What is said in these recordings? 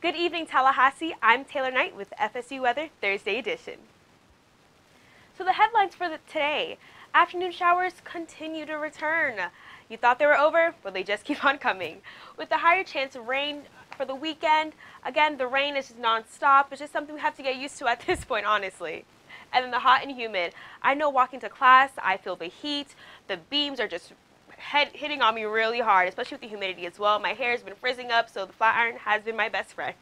Good evening, Tallahassee. I'm Taylor Knight with FSU Weather Thursday edition. So the headlines for today: afternoon showers continue to return. You thought they were over, but they just keep on coming. With the higher chance of rain for the weekend, again, the rain is just non-stop. It's just something we have to get used to at this point, honestly. And then the hot and humid. I know walking to class, I feel the heat. The beams are just hitting on me really hard, especially with the humidity as well. My hair has been frizzing up, so the flat iron has been my best friend.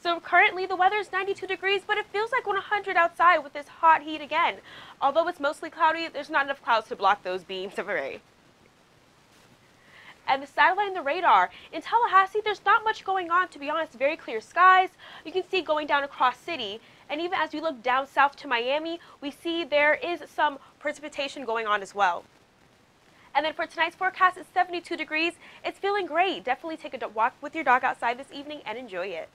So currently the weather is 92 degrees, but it feels like 100 outside with this hot heat again. Although it's mostly cloudy, there's not enough clouds to block those beams of array. And the satellite and the radar. In Tallahassee, there's not much going on, to be honest. Very clear skies. You can see going down across city. And even as we look down south to Miami, we see there is some precipitation going on as well. And then for tonight's forecast, it's 72 degrees. It's feeling great. Definitely take a walk with your dog outside this evening and enjoy it.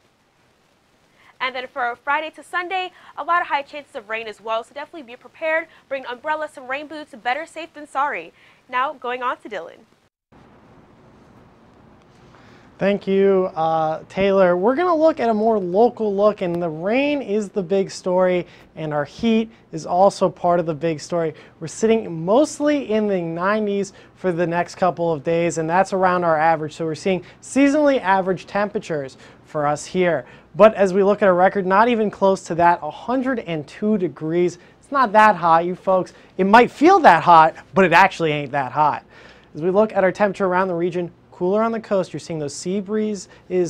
And then for Friday to Sunday, a lot of high chances of rain as well. So definitely be prepared. Bring an umbrella, some rain boots. Better safe than sorry. Now going on to Dylan. Thank you, Taylor. We're going to look at a more local look, and the rain is the big story, and our heat is also part of the big story. We're sitting mostly in the 90s for the next couple of days, and that's around our average. So we're seeing seasonally average temperatures for us here. But as we look at a record, not even close to that, 102 degrees. It's not that hot, you folks. It might feel that hot, but it actually ain't that hot. As we look at our temperature around the region, cooler on the coast, you're seeing those sea breezes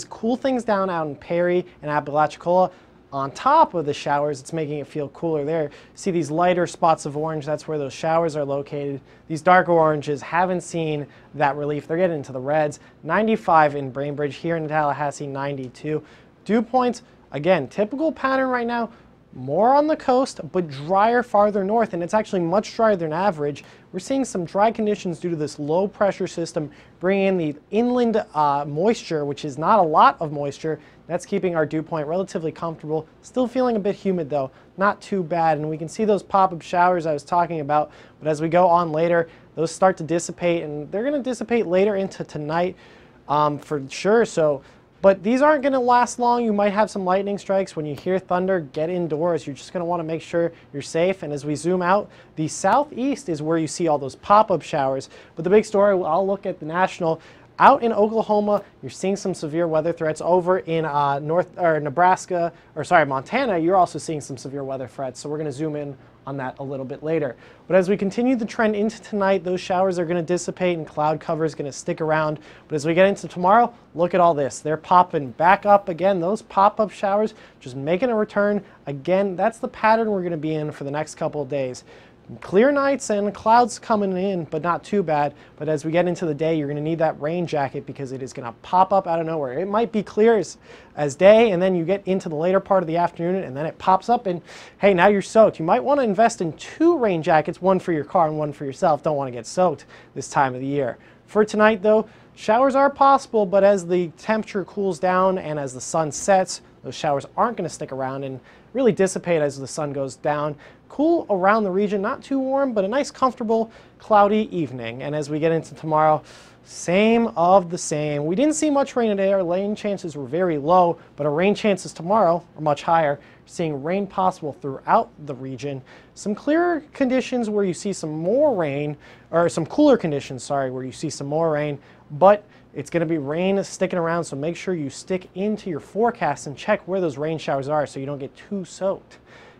cool things down out in Perry and Apalachicola. On top of the showers, it's making it feel cooler there. See these lighter spots of orange, that's where those showers are located. These darker oranges haven't seen that relief. They're getting into the reds. 95 in Bainbridge, here in Tallahassee, 92. Dew points, again, typical pattern right now. More on the coast, but drier farther north, and it's actually much drier than average. We're seeing some dry conditions due to this low pressure system bringing in the inland moisture, which is not a lot of moisture. That's keeping our dew point relatively comfortable. Still feeling a bit humid though, not too bad. And we can see those pop-up showers I was talking about, but as we go on later, those start to dissipate, and they're going to dissipate later into tonight for sure. But these aren't going to last long. You might have some lightning strikes. When you hear thunder, get indoors. You're just going to want to make sure you're safe. And as we zoom out, the southeast is where you see all those pop-up showers. But the big story, I'll look at the national. Out in Oklahoma, you're seeing some severe weather threats. Over in Montana, you're also seeing some severe weather threats. So we're going to zoom in on that a little bit later. But as we continue the trend into tonight, those showers are going to dissipate and cloud cover is going to stick around. But as we get into tomorrow, look at all this. They're popping back up again. Those pop-up showers just making a return. Again, that's the pattern we're going to be in for the next couple of days. Clear nights and clouds coming in, but not too bad. But as we get into the day, you're going to need that rain jacket because it is going to pop up out of nowhere. It might be clear as day, and then you get into the later part of the afternoon, and then it pops up, and hey, now you're soaked. You might want to invest in 2 rain jackets, one for your car and one for yourself. Don't want to get soaked this time of the year. For tonight, though, showers are possible, but as the temperature cools down and as the sun sets, those showers aren't going to stick around and really dissipate as the sun goes down. Cool around the region, not too warm, but a nice, comfortable, cloudy evening. And as we get into tomorrow, same of the same. We didn't see much rain today. Our rain chances were very low, but our rain chances tomorrow are much higher. Seeing rain possible throughout the region. Some clearer conditions where you see some more rain, or some cooler conditions, sorry, where you see some more rain, but it's going to be rain sticking around, so make sure you stick into your forecast and check where those rain showers are so you don't get too soaked.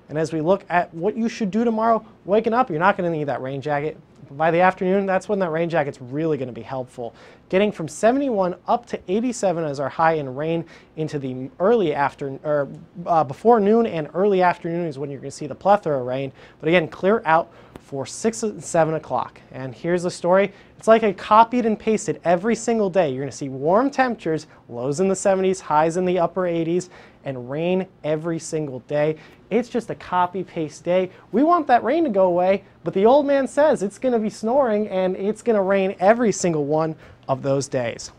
And as we look at what you should do tomorrow, waking up, you're not going to need that rain jacket. But by the afternoon, that's when that rain jacket's really going to be helpful. Getting from 71 up to 87 as our high in rain into the early afternoon, or before noon and early afternoon is when you're going to see the plethora of rain. But again, clear out for 6 and 7 o'clock. And here's the story. It's like I copied and pasted every single day. You're going to see warm temperatures, lows in the 70s, highs in the upper 80s, and rain every single day. It's just a copy-paste day. We want that rain to go away, but the old man says it's going to be snoring and it's going to rain every single one of those days.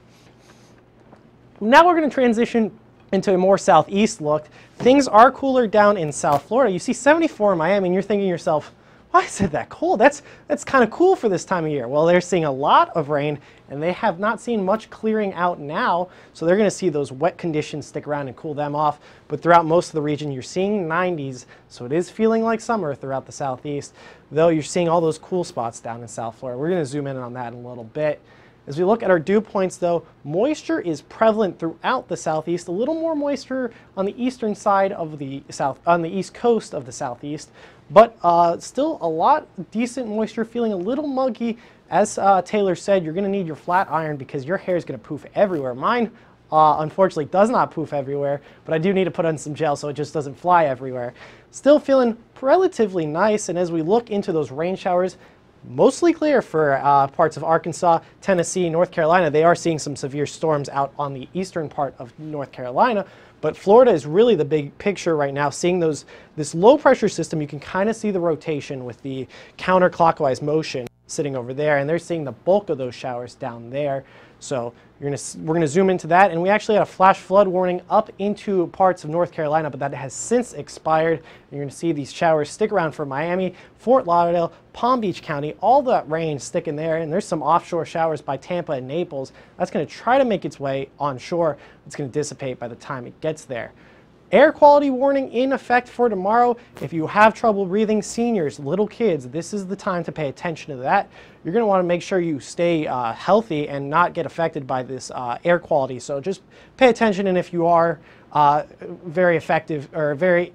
Now we're going to transition into a more southeast look. Things are cooler down in South Florida. You see 74 in Miami and you're thinking to yourself, Why is it that cold? That's kind of cool for this time of year. Well, they're seeing a lot of rain, and they have not seen much clearing out now, so they're going to see those wet conditions stick around and cool them off. But throughout most of the region, you're seeing 90s, so it is feeling like summer throughout the southeast, though you're seeing all those cool spots down in South Florida. We're going to zoom in on that in a little bit. As we look at our dew points, though, moisture is prevalent throughout the southeast. A little more moisture on the eastern side of the on the east coast of the southeast, but still a lot decent moisture, feeling a little muggy. As Taylor said, you're going to need your flat iron because your hair is going to poof everywhere. Mine, unfortunately, does not poof everywhere, but I do need to put on some gel so it just doesn't fly everywhere. Still feeling relatively nice, and as we look into those rain showers, mostly clear for parts of Arkansas, Tennessee, North Carolina. They are seeing some severe storms out on the eastern part of North Carolina, but Florida is really the big picture right now. Seeing this low pressure system, you can kind of see the rotation with the counterclockwise motion sitting over there, and they're seeing the bulk of those showers down there. So we're going to zoom into that, and we actually had a flash flood warning up into parts of North Carolina, but that has since expired. And you're going to see these showers stick around for Miami, Fort Lauderdale, Palm Beach County, all that rain sticking there, and there's some offshore showers by Tampa and Naples. That's going to try to make its way onshore. It's going to dissipate by the time it gets there. Air quality warning in effect for tomorrow. If you have trouble breathing, seniors, little kids, this is the time to pay attention to that. You're going to want to make sure you stay healthy and not get affected by this air quality. So just pay attention, and if you are very effective or very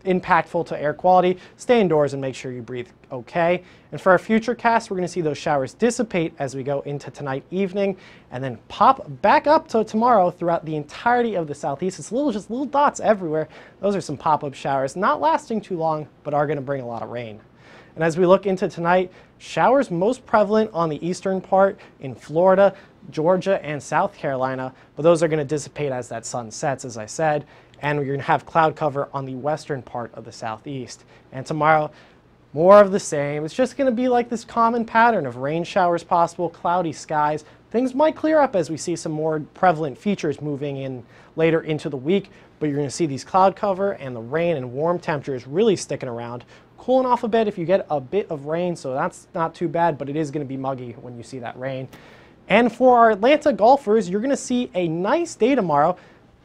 impactful to air quality, stay indoors and make sure you breathe okay. And for our future cast, we're going to see those showers dissipate as we go into tonight evening and then pop back up to tomorrow throughout the entirety of the southeast. It's just little dots everywhere. Those are some pop-up showers, not lasting too long, but are going to bring a lot of rain. And as we look into tonight, showers most prevalent on the eastern part in Florida, Georgia, and South Carolina, but those are going to dissipate as that sun sets, as I said, and we're going to have cloud cover on the western part of the southeast. And tomorrow, more of the same. It's just going to be like this common pattern of rain showers possible, cloudy skies. Things might clear up as we see some more prevalent features moving in later into the week, but you're going to see these cloud cover and the rain and warm temperatures really sticking around. Cooling off a bit if you get a bit of rain, so that's not too bad, but it is going to be muggy when you see that rain. And for our Atlanta golfers, you're going to see a nice day tomorrow.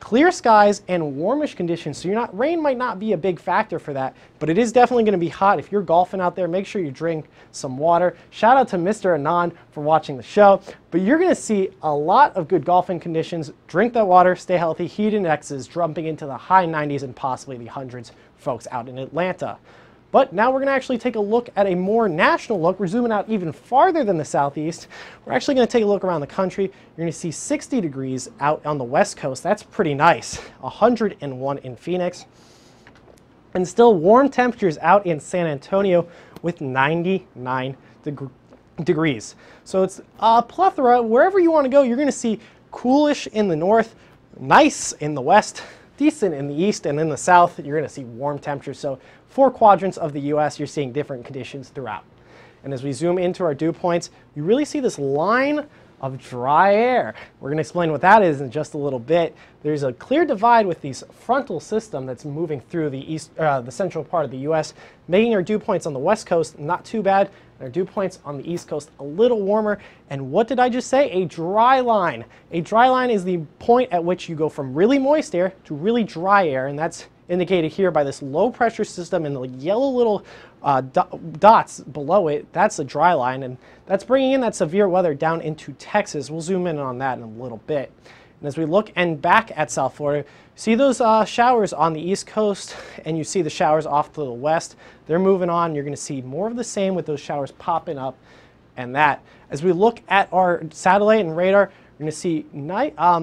Clear skies and warmish conditions, so rain might not be a big factor for that, but it is definitely going to be hot. If you're golfing out there, make sure you drink some water. Shout out to Mr. Anand for watching the show, but you're going to see a lot of good golfing conditions. Drink that water, stay healthy. Heat indexes jumping into the high 90s and possibly the hundreds, folks out in Atlanta. But now we're going to actually take a look at a more national look. We're zooming out even farther than the southeast. We're actually going to take a look around the country. You're going to see 60 degrees out on the west coast. That's pretty nice. 101 in Phoenix. And still warm temperatures out in San Antonio with 99 degrees. So it's a plethora. Wherever you want to go, you're going to see coolish in the north, nice in the west, decent in the east, and in the south, you're going to see warm temperatures. So 4 quadrants of the U.S., you're seeing different conditions throughout. And as we zoom into our dew points, you really see this line of dry air. We're going to explain what that is in just a little bit. There's a clear divide with this frontal system that's moving through the central part of the U.S., making our dew points on the west coast not too bad, and our dew points on the east coast a little warmer. And what did I just say? A dry line. A dry line is the point at which you go from really moist air to really dry air, and that's indicated here by this low pressure system and the yellow little dots below it. That's a dry line, and that's bringing in that severe weather down into Texas. We'll zoom in on that in a little bit. And as we look and back at South Florida, see those showers on the east coast, and you see the showers off to the west. They're moving on. You're going to see more of the same with those showers popping up and that. As we look at our satellite and radar, you're going to see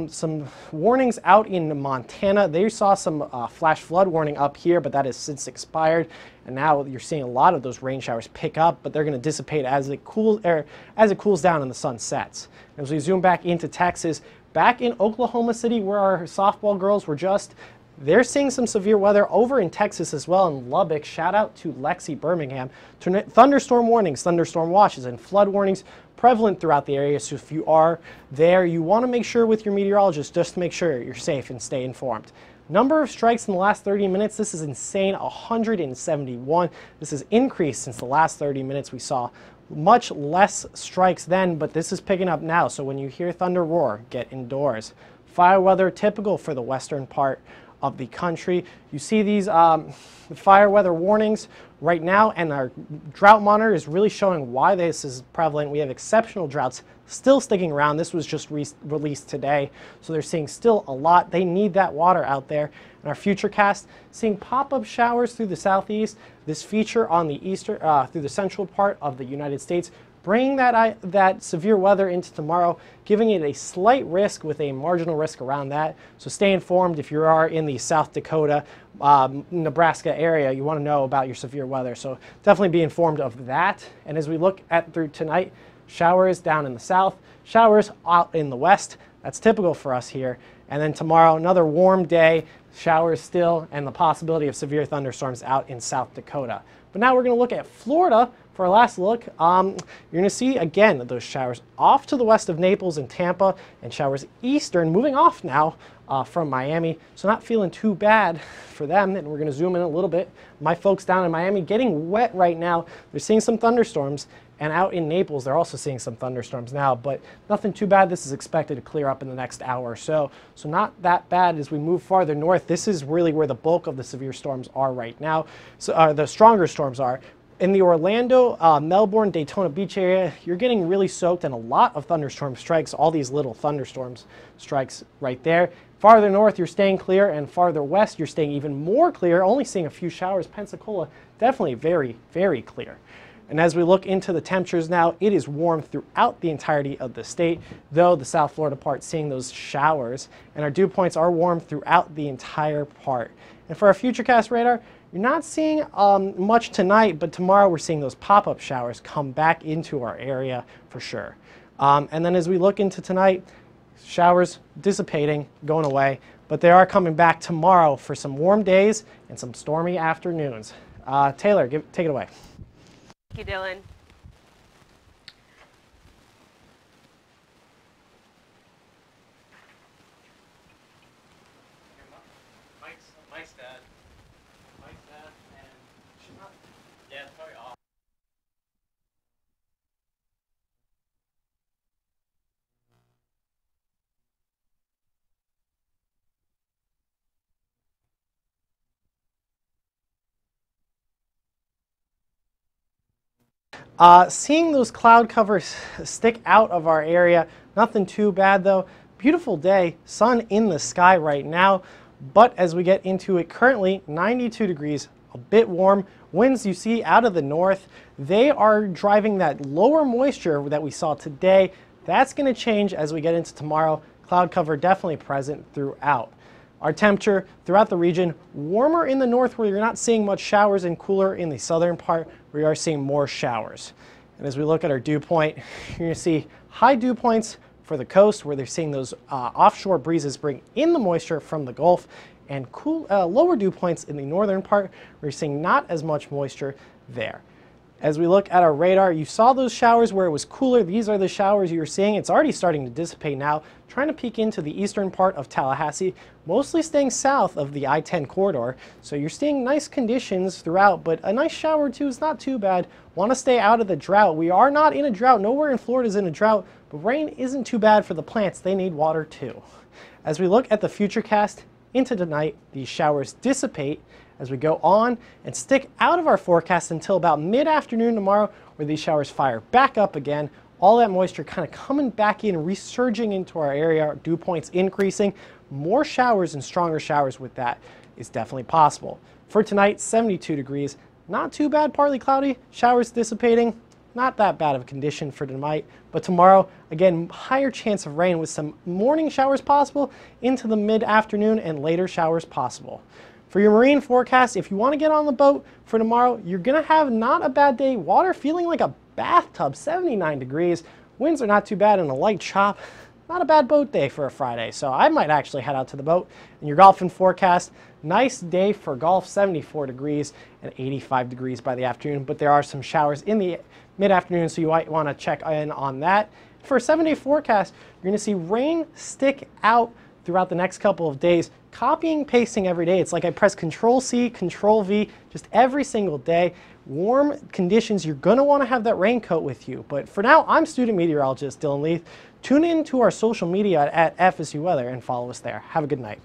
some warnings out in Montana. They saw some flash flood warning up here, but that has since expired. And now you're seeing a lot of those rain showers pick up, but they're going to dissipate as it cools down and the sun sets. As we zoom back into Texas, back in Oklahoma City, where our softball girls were just, they're seeing some severe weather over in Texas as well in Lubbock. Shout out to Lexi Birmingham. Thunderstorm warnings, thunderstorm watches, and flood warnings prevalent throughout the area. So if you are there, you want to make sure with your meteorologist just to make sure you're safe and stay informed. Number of strikes in the last 30 minutes, this is insane, 171. This has increased since the last 30 minutes. We saw much less strikes then, but this is picking up now. So when you hear thunder roar, get indoors. Fire weather typical for the western part of the country. You see these fire weather warnings right now, and our drought monitor is really showing why this is prevalent. We have exceptional droughts still sticking around. This was just released today, so they're seeing still a lot. They need that water out there. And our futurecast, seeing pop-up showers through the southeast. This feature on the eastern, through the central part of the United States, bringing that severe weather into tomorrow, giving it a slight risk with a marginal risk around that. So stay informed if you are in the South Dakota, Nebraska area. You want to know about your severe weather. So definitely be informed of that. And as we look at through tonight, showers down in the south, showers out in the west. That's typical for us here. And then tomorrow, another warm day, showers still, and the possibility of severe thunderstorms out in South Dakota. But now we're going to look at Florida for our last look. You're going to see, again, those showers off to the west of Naples and Tampa, and showers eastern, moving off now from Miami. So not feeling too bad for them. And we're going to zoom in a little bit. My folks down in Miami getting wet right now. They're seeing some thunderstorms. And out in Naples, they're also seeing some thunderstorms now, but nothing too bad. This is expected to clear up in the next hour or so. So not that bad as we move farther north. This is really where the bulk of the severe storms are right now. So the stronger storms are. In the Orlando, Melbourne, Daytona Beach area, you're getting really soaked, and a lot of thunderstorm strikes, all these little thunderstorms strikes right there. Farther north, you're staying clear, and farther west, you're staying even more clear, only seeing a few showers. Pensacola, definitely very, very clear. And as we look into the temperatures now, it is warm throughout the entirety of the state, though the South Florida part seeing those showers. And our dew points are warm throughout the entire part. And for our futurecast radar, you're not seeing much tonight, but tomorrow we're seeing those pop-up showers come back into our area for sure. And then as we look into tonight, showers dissipating, going away, but they are coming back tomorrow for some warm days and some stormy afternoons. Taylor, take it away. Thank you, Dylan. Mike's dad. And she's not. Yeah, it's probably off. Seeing those cloud covers stick out of our area, nothing too bad though. Beautiful day, sun in the sky right now, but as we get into it currently, 92 degrees, a bit warm. Winds you see out of the north, they are driving that lower moisture that we saw today. That's going to change as we get into tomorrow. Cloud cover definitely present throughout. Our temperature throughout the region, warmer in the north where you're not seeing much showers, and cooler in the southern part where you are seeing more showers. And as we look at our dew point, you're going to see high dew points for the coast where they're seeing those offshore breezes bring in the moisture from the Gulf, and cool, lower dew points in the northern part where you're seeing not as much moisture there. As we look at our radar, you saw those showers where it was cooler. These are the showers you're seeing. It's already starting to dissipate now, trying to peek into the eastern part of Tallahassee, mostly staying south of the I-10 corridor. So you're seeing nice conditions throughout, but a nice shower or two is not too bad. Want to stay out of the drought. We are not in a drought. Nowhere in Florida is in a drought, but rain isn't too bad for the plants. They need water too. As we look at the futurecast into tonight, these showers dissipate as we go on and stick out of our forecast until about mid-afternoon tomorrow, where these showers fire back up again. All that moisture kind of coming back in, resurging into our area, our dew points increasing. More showers and stronger showers with that is definitely possible. For tonight, 72 degrees. Not too bad, partly cloudy, showers dissipating. Not that bad of a condition for tonight, but tomorrow, again, higher chance of rain with some morning showers possible into the mid-afternoon and later showers possible. For your marine forecast, if you want to get on the boat for tomorrow, you're going to have not a bad day. Water feeling like a bathtub, 79 degrees. Winds are not too bad and a light chop. Not a bad boat day for a Friday, so I might actually head out to the boat. In your golfing forecast, nice day for golf, 74 degrees and 85 degrees by the afternoon, but there are some showers in the mid-afternoon, so you might want to check in on that. For a 7-day forecast, you're going to see rain stick out throughout the next couple of days. copying, pasting every day. It's like I press Control-C, Control-V, just every single day. Warm conditions, you're going to want to have that raincoat with you. But for now, I'm student meteorologist Dylan Leith. Tune in to our social media at FSU Weather and follow us there. Have a good night.